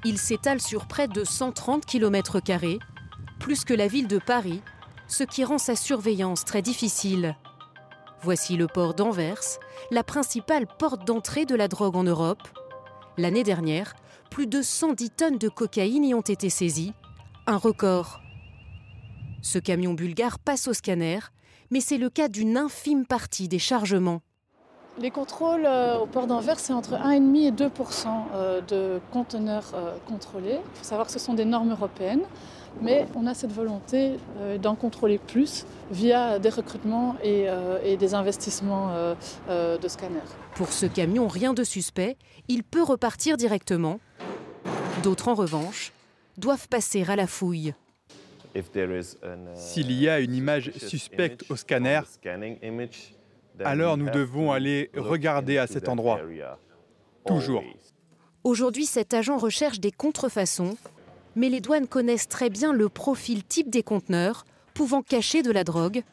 Il s'étale sur près de 130 km², plus que la ville de Paris, ce qui rend sa surveillance très difficile. Voici le port d'Anvers, la principale porte d'entrée de la drogue en Europe. L'année dernière, plus de 110 tonnes de cocaïne y ont été saisies, un record. Ce camion bulgare passe au scanner, mais c'est le cas d'une infime partie des chargements. Les contrôles au port d'Anvers, c'est entre 1,5 et 2% de conteneurs contrôlés. Il faut savoir que ce sont des normes européennes, mais on a cette volonté d'en contrôler plus via des recrutements et des investissements de scanners. Pour ce camion, rien de suspect, il peut repartir directement. D'autres, en revanche, doivent passer à la fouille. S'il y a une image suspecte au scanner, alors nous devons aller regarder à cet endroit. Toujours. Aujourd'hui, cet agent recherche des contrefaçons, mais les douanes connaissent très bien le profil type des conteneurs pouvant cacher de la drogue,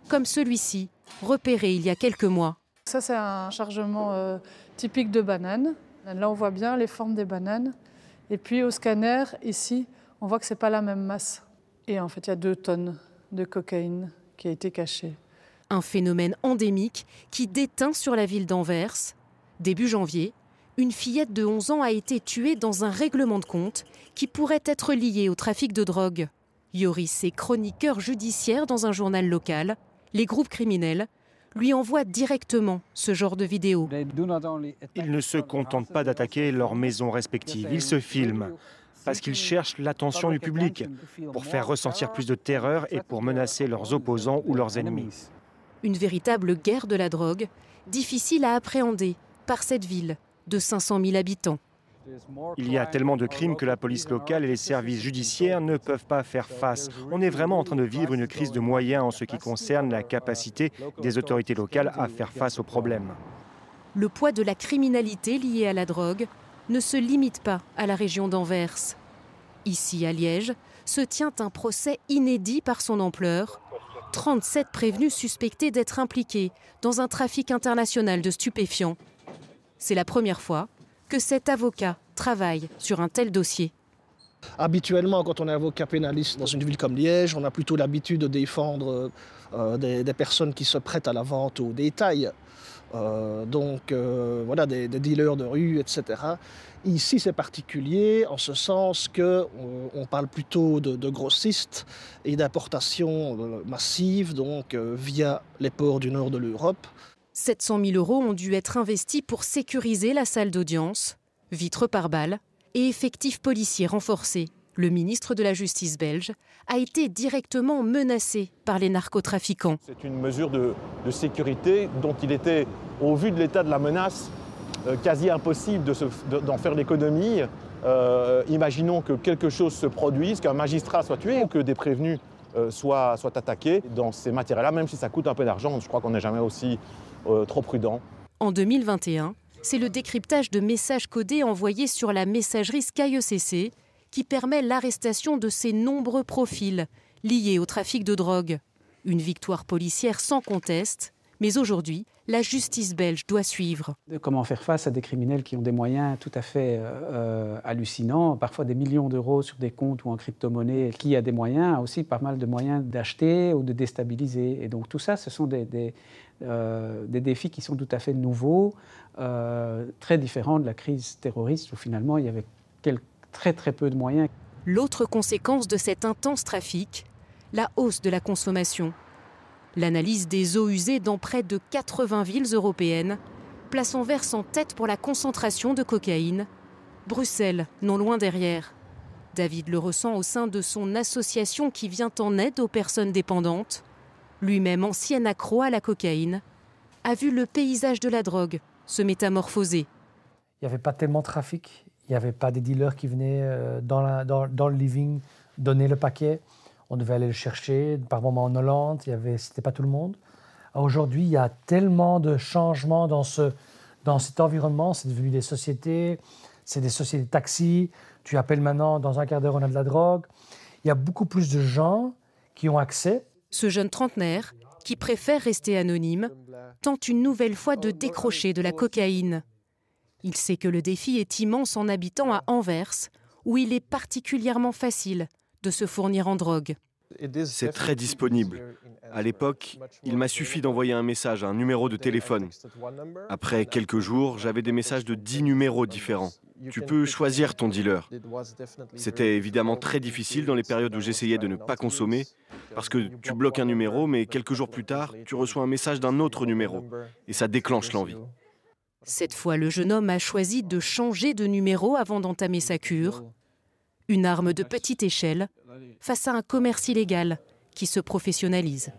comme celui-ci, repéré il y a quelques mois. Ça, c'est un chargement typique de banane. Là, on voit bien les formes des bananes. Et puis au scanner, ici, on voit que ce n'est pas la même masse. Et en fait, il y a 2 tonnes de cocaïne qui a été cachée. Un phénomène endémique qui déteint sur la ville d'Anvers. Début janvier, une fillette de 11 ans a été tuée dans un règlement de compte qui pourrait être lié au trafic de drogue. Yoris est chroniqueur judiciaire dans un journal local. Les groupes criminels lui envoient directement ce genre de vidéos. Ils ne se contentent pas d'attaquer leurs maisons respectives, ils se filment. Parce qu'ils cherchent l'attention du public, pour faire ressentir plus de terreur et pour menacer leurs opposants ou leurs ennemis. Une véritable guerre de la drogue, difficile à appréhender par cette ville de 500 000 habitants. Il y a tellement de crimes que la police locale et les services judiciaires ne peuvent pas faire face. On est vraiment en train de vivre une crise de moyens en ce qui concerne la capacité des autorités locales à faire face aux problèmes. Le poids de la criminalité liée à la drogue ne se limite pas à la région d'Anvers. Ici, à Liège, se tient un procès inédit par son ampleur. 37 prévenus suspectés d'être impliqués dans un trafic international de stupéfiants. C'est la première fois que cet avocat travaille sur un tel dossier. Habituellement, quand on est avocat pénaliste dans une ville comme Liège, on a plutôt l'habitude de défendre des personnes qui se prêtent à la vente au détail. Voilà, des dealers de rue, etc. Ici, c'est particulier en ce sens qu'on parle plutôt de grossistes et d'importation massive, donc via les ports du nord de l'Europe. 700 000 € ont dû être investis pour sécuriser la salle d'audience, vitres par balles et effectifs policiers renforcés. Le ministre de la Justice belge a été directement menacé par les narcotrafiquants. C'est une mesure de sécurité dont il était, au vu de l'état de la menace, quasi impossible d'en faire l'économie. Imaginons que quelque chose se produise, qu'un magistrat soit tué ou que des prévenus soient attaqués. Dans ces matières-là, même si ça coûte un peu d'argent, je crois qu'on n'est jamais aussi trop prudent. En 2021, c'est le décryptage de messages codés envoyés sur la messagerie SkyECC qui permet l'arrestation de ces nombreux profils liés au trafic de drogue. Une victoire policière sans conteste, mais aujourd'hui, la justice belge doit suivre. Comment faire face à des criminels qui ont des moyens tout à fait hallucinants, parfois des millions d'euros sur des comptes ou en crypto-monnaie, qui a des moyens, a aussi pas mal de moyens d'acheter ou de déstabiliser. Et donc tout ça, ce sont des défis qui sont tout à fait nouveaux, très différents de la crise terroriste où finalement il y avait très peu de moyens. L'autre conséquence de cet intense trafic, la hausse de la consommation. L'analyse des eaux usées dans près de 80 villes européennes place Anvers en tête pour la concentration de cocaïne. Bruxelles, non loin derrière. David le ressent au sein de son association qui vient en aide aux personnes dépendantes. Lui-même ancien accro à la cocaïne, a vu le paysage de la drogue se métamorphoser. Il n'y avait pas tellement de trafic. Il n'y avait pas des dealers qui venaient dans le living donner le paquet. On devait aller le chercher, par moments en Hollande, c'était pas tout le monde. Aujourd'hui, il y a tellement de changements dans cet environnement. C'est devenu des sociétés, c'est des sociétés de taxi. Tu appelles maintenant, dans un quart d'heure, on a de la drogue. Il y a beaucoup plus de gens qui ont accès. Ce jeune trentenaire, qui préfère rester anonyme, tente une nouvelle fois de décrocher de la cocaïne. Il sait que le défi est immense en habitant à Anvers, où il est particulièrement facile de se fournir en drogue. C'est très disponible. À l'époque, il m'a suffi d'envoyer un message à un numéro de téléphone. Après quelques jours, j'avais des messages de 10 numéros différents. Tu peux choisir ton dealer. C'était évidemment très difficile dans les périodes où j'essayais de ne pas consommer, parce que tu bloques un numéro, mais quelques jours plus tard, tu reçois un message d'un autre numéro, et ça déclenche l'envie. Cette fois, le jeune homme a choisi de changer de numéro avant d'entamer sa cure. Une arme de petite échelle face à un commerce illégal qui se professionnalise.